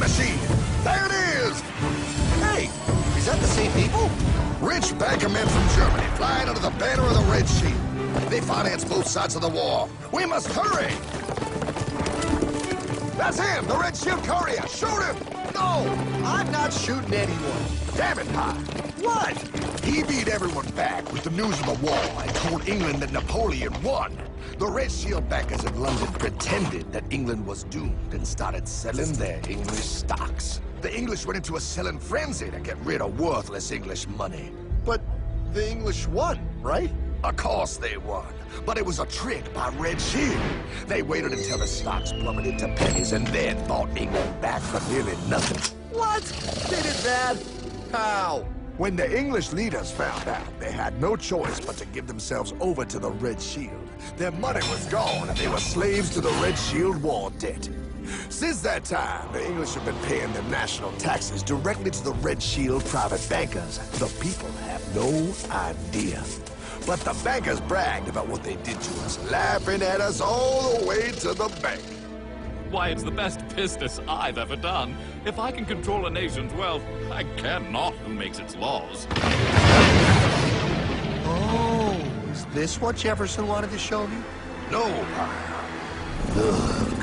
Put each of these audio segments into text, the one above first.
machine. There it is! Hey, is that the same people? Rich banker men from Germany flying under the banner of the Red Shield. They finance both sides of the war. We must hurry! That's him, the Red Shield courier. Shoot him! No, I'm not shooting anyone. Damn it, Pie. What? He beat everyone back with the news of the war and told England that Napoleon won. The Red Shield bankers in London pretended that England was doomed and started selling their English stocks. The English went into a selling frenzy to get rid of worthless English money. But the English won, right? Of course they won, but it was a trick by Red Shield. They waited until the stocks plummeted to pennies and then bought England back for nearly nothing. What? They did that? How? When the English leaders found out, they had no choice but to give themselves over to the Red Shield. Their money was gone and they were slaves to the Red Shield war debt. Since that time, the English have been paying their national taxes directly to the Red Shield private bankers. The people have no idea. But the bankers bragged about what they did to us, laughing at us all the way to the bank. Why, it's the best business I've ever done. If I can control a nation's wealth, I care not who makes its laws. Oh, is this what Jefferson wanted to show me? No, look.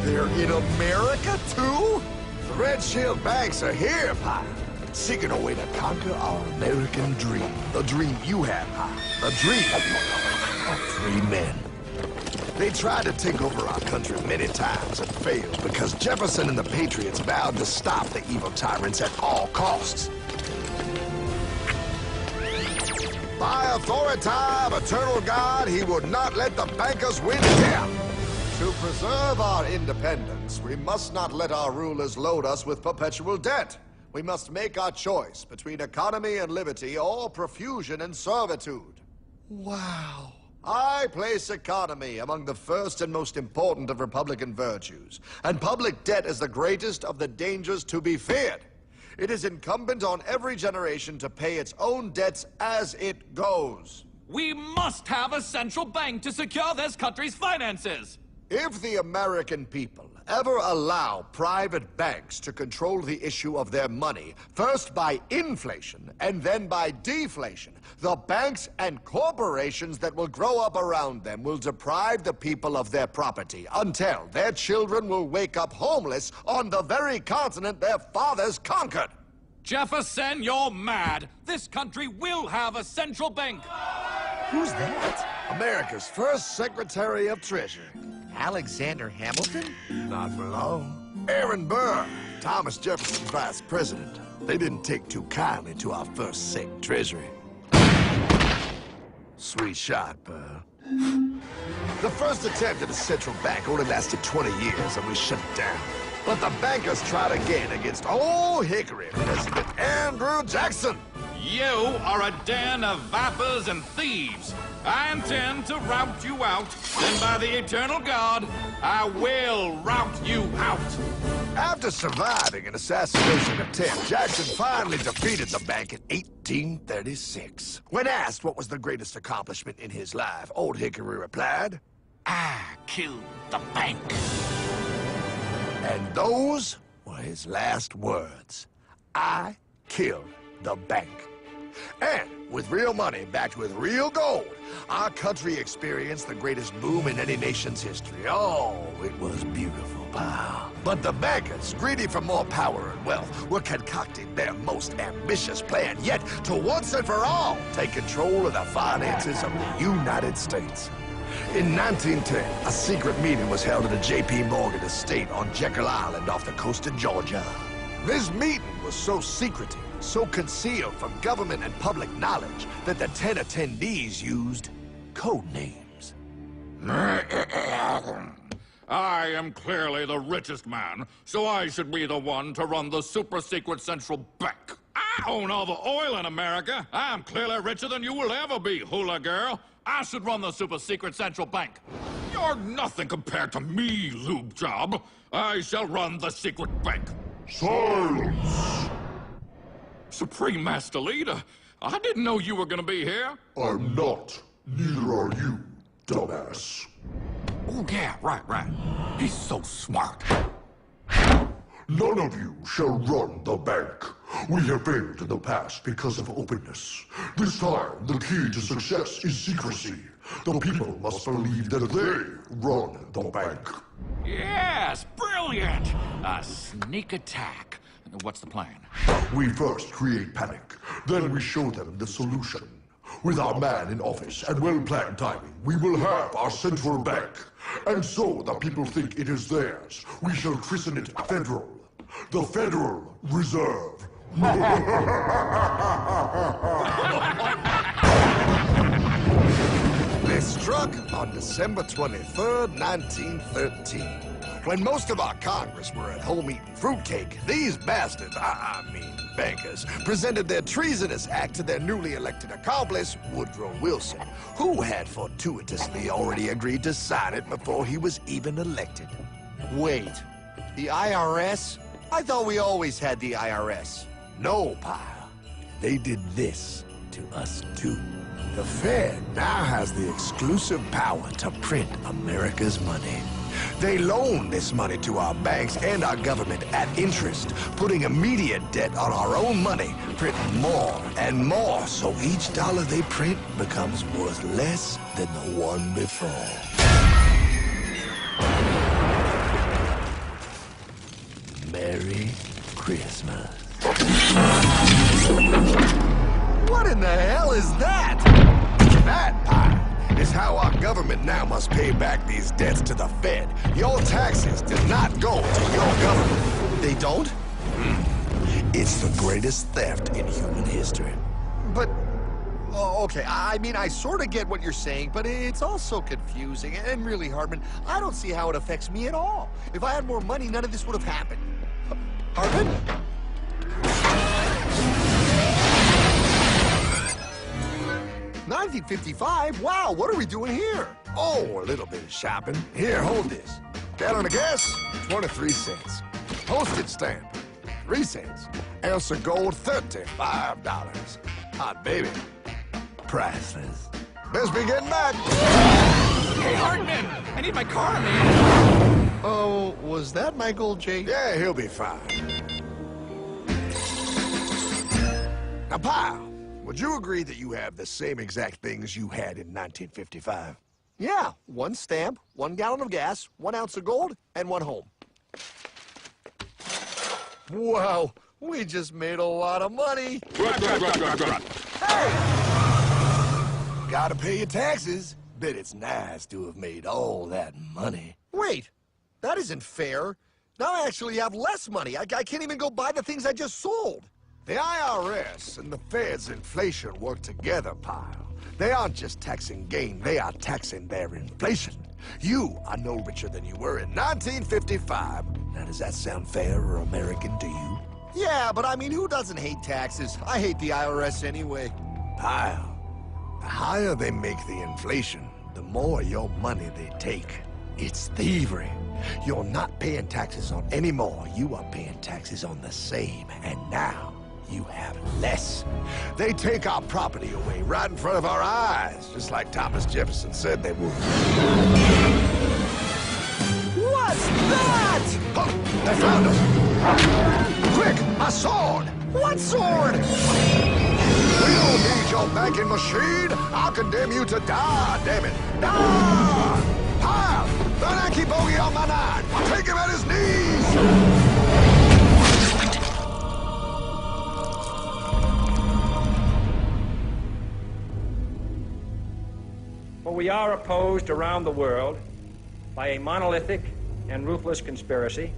They're in America, too? The Red Shield banks are here, Pie. Seeking a way to conquer our American dream. The dream you have, Pie. The dream of free men. They tried to take over our country many times and failed because Jefferson and the Patriots vowed to stop the evil tyrants at all costs. By authority of eternal God, he would not let the bankers win here. To preserve our independence, we must not let our rulers load us with perpetual debt. We must make our choice between economy and liberty or profusion and servitude. Wow. I place economy among the first and most important of Republican virtues, and public debt is the greatest of the dangers to be feared. It is incumbent on every generation to pay its own debts as it goes. We must have a central bank to secure this country's finances. If the American people ever allow private banks to control the issue of their money, first by inflation and then by deflation, the banks and corporations that will grow up around them will deprive the people of their property until their children will wake up homeless on the very continent their fathers conquered. Jefferson, you're mad. This country will have a central bank. Who's that? America's first Secretary of Treasury. Alexander Hamilton? Not for long. Aaron Burr, Thomas Jefferson's vice president. They didn't take too kindly to our first Sec Treasury. Sweet shot, Burr. The first attempt at a central bank only lasted 20 years and we shut it down. But the bankers tried again against Old Hickory President Andrew Jackson. You are a den of vipers and thieves. I intend to rout you out, and by the eternal God, I will rout you out. After surviving an assassination attempt, Jackson finally defeated the bank in 1836. When asked what was the greatest accomplishment in his life, Old Hickory replied, I killed the bank. And those were his last words. I killed the bank. And with real money backed with real gold, our country experienced the greatest boom in any nation's history. Oh, it was beautiful, pal. But the bankers, greedy for more power and wealth, were concocting their most ambitious plan yet to once and for all take control of the finances of the United States. In 1910, a secret meeting was held at a J.P. Morgan estate on Jekyll Island off the coast of Georgia. This meeting was so secretive, so concealed from government and public knowledge that the 10 attendees used code names. I am clearly the richest man, so I should be the one to run the super-secret central bank. I own all the oil in America. I'm clearly richer than you will ever be, hula girl. I should run the super-secret central bank. You're nothing compared to me, lube job. I shall run the secret bank. Silence! Supreme Master Leader, I didn't know you were gonna be here. I'm not. Neither are you, dumbass. Oh, yeah, right. He's so smart. None of you shall run the bank. We have failed in the past because of openness. This time, the key to success is secrecy. The people must believe that they run the bank. Yes, brilliant! A sneak attack. What's the plan? We first create panic, then we show them the solution. With our man in office and well-planned timing, we will have our central bank. And so the people think it is theirs. We shall christen it Federal. The Federal Reserve. They struck on December 23rd, 1913. When most of our Congress were at home eating fruitcake, these bastards, I mean bankers, presented their treasonous act to their newly elected accomplice, Woodrow Wilson, who had fortuitously already agreed to sign it before he was even elected. Wait, the IRS? I thought we always had the IRS. No, pal. They did this to us too. The Fed now has the exclusive power to print America's money. They loan this money to our banks and our government at interest, putting immediate debt on our own money, printing more and more, so each dollar they print becomes worth less than the one before. Merry Christmas. What in the hell is that? That pile is how our government now must pay back these debts to the Fed. Your taxes did not go to your government. They don't? It's the greatest theft in human history. But, oh, okay, I mean, I sort of get what you're saying, but it's all so confusing. And really, Hartman, I don't see how it affects me at all. If I had more money, none of this would have happened. Hartman? 1955? Wow, what are we doing here? Oh, a little bit of shopping. Here, hold this. Gallon of gas, 23 cents. Postage stamp, 3 cents. Ounce of gold, $35. Hot baby, priceless. Best be getting back. Hey, Hartman! I need my car, man! Oh, was that my gold, Jay? Yeah, he'll be fine. Now, pal, would you agree that you have the same exact things you had in 1955? Yeah, 1 stamp, 1 gallon of gas, 1 ounce of gold, and 1 home. Wow, we just made a lot of money. Hey! Gotta pay your taxes. Bet it's nice to have made all that money. Wait, that isn't fair. Now I actually have less money. I can't even go buy the things I just sold. The IRS and the Fed's inflation work together, pal. They aren't just taxing gain, they are taxing their inflation. You are no richer than you were in 1955. Now, does that sound fair or American to you? Yeah, but I mean, who doesn't hate taxes? I hate the IRS anyway. Pal, the higher they make the inflation, the more your money they take. It's thievery. You're not paying taxes on any more. You are paying taxes on the same. And now, you have less. They take our property away right in front of our eyes, just like Thomas Jefferson said they would. What's that? Oh, they found us! Quick, a sword! What sword? We don't need your banking machine! I'll condemn you to die, damn it! Die! Pile! The Yankee bogey on my 9! Take him at his knees! For we are opposed around the world by a monolithic and ruthless conspiracy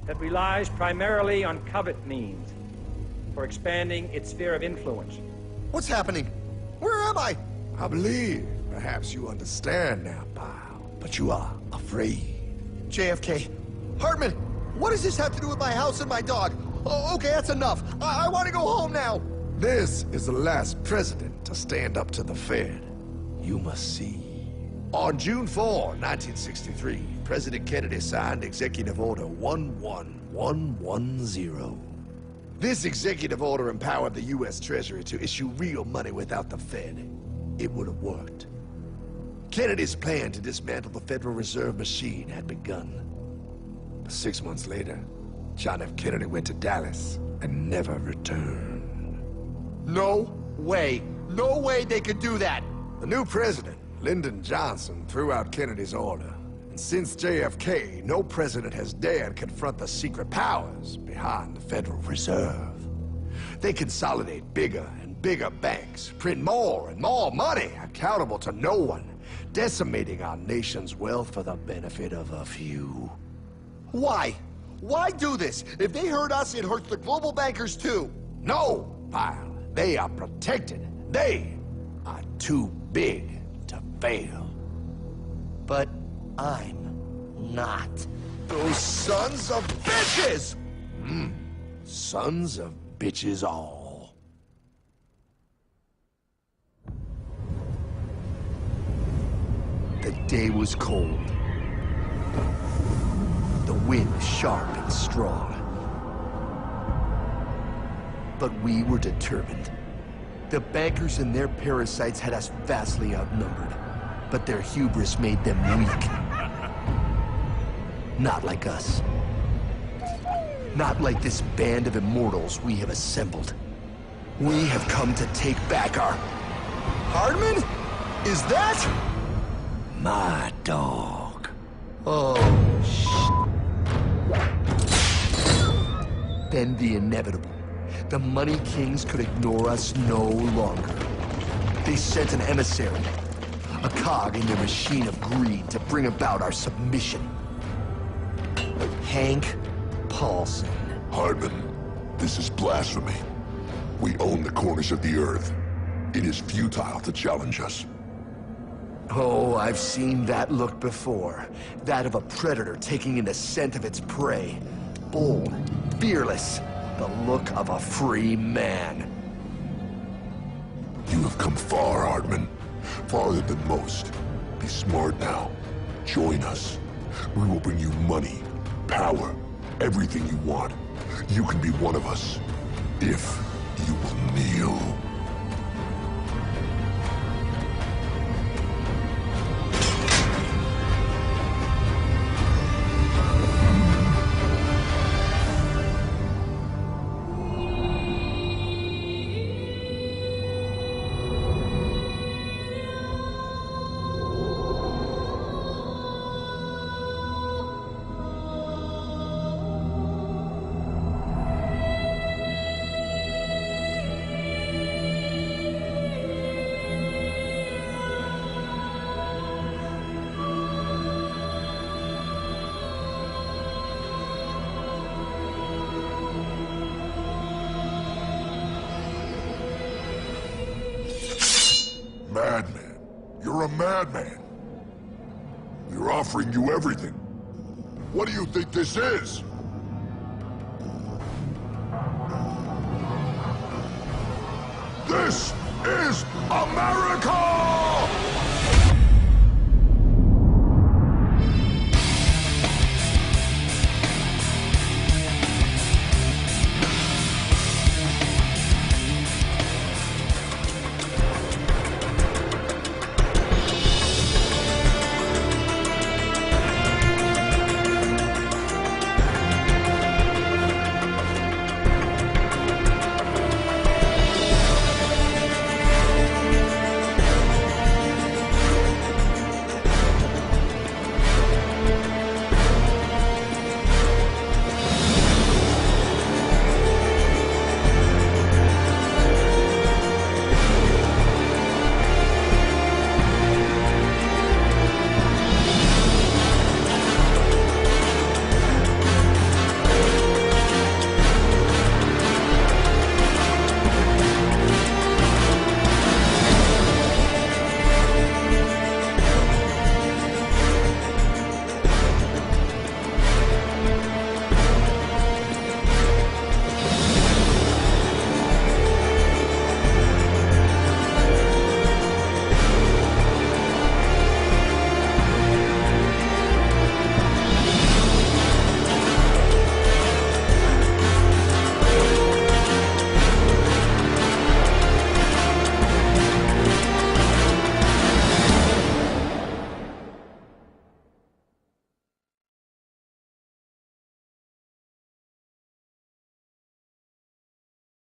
that relies primarily on covert means for expanding its sphere of influence. What's happening? Where am I? I believe perhaps you understand now, pal, but you are afraid. JFK. Hartman, what does this have to do with my house and my dog? Oh, okay, that's enough. I want to go home now. This is the last president to stand up to the Fed. You must see. On June 4, 1963, President Kennedy signed Executive Order 11110. This executive order empowered the U.S. Treasury to issue real money without the Fed. It would have worked. Kennedy's plan to dismantle the Federal Reserve machine had begun. 6 months later, John F. Kennedy went to Dallas and never returned. No way. No way they could do that. The new president, Lyndon Johnson, threw out Kennedy's order. And since JFK, no president has dared confront the secret powers behind the Federal Reserve. They consolidate bigger and bigger banks, print more and more money, accountable to no one, decimating our nation's wealth for the benefit of a few. Why? Why do this? If they hurt us, it hurts the global bankers too. No, Pyle. They are protected. They are too big to fail. But I'm not. Those sons of bitches! Sons of bitches all. The day was cold. The wind sharp and strong. But we were determined. The bankers and their parasites had us vastly outnumbered, but their hubris made them weak. Not like us. Not like this band of immortals we have assembled. We have come to take back our... Hardman? Is that... My dog. Oh, Then the inevitable. The Money Kings could ignore us no longer. They sent an emissary, a cog in their machine of greed to bring about our submission. Hank Paulson. Hardman, this is blasphemy. We own the corners of the earth. It is futile to challenge us. Oh, I've seen that look before. That of a predator taking in the scent of its prey. Bold, fearless, the look of a free man. You have come far, Hardman. Farther than most. Be smart now. Join us. We will bring you money, power, everything you want. You can be one of us, if you will kneel. Madman. You're a madman. We're offering you everything. What do you think this is? This is America!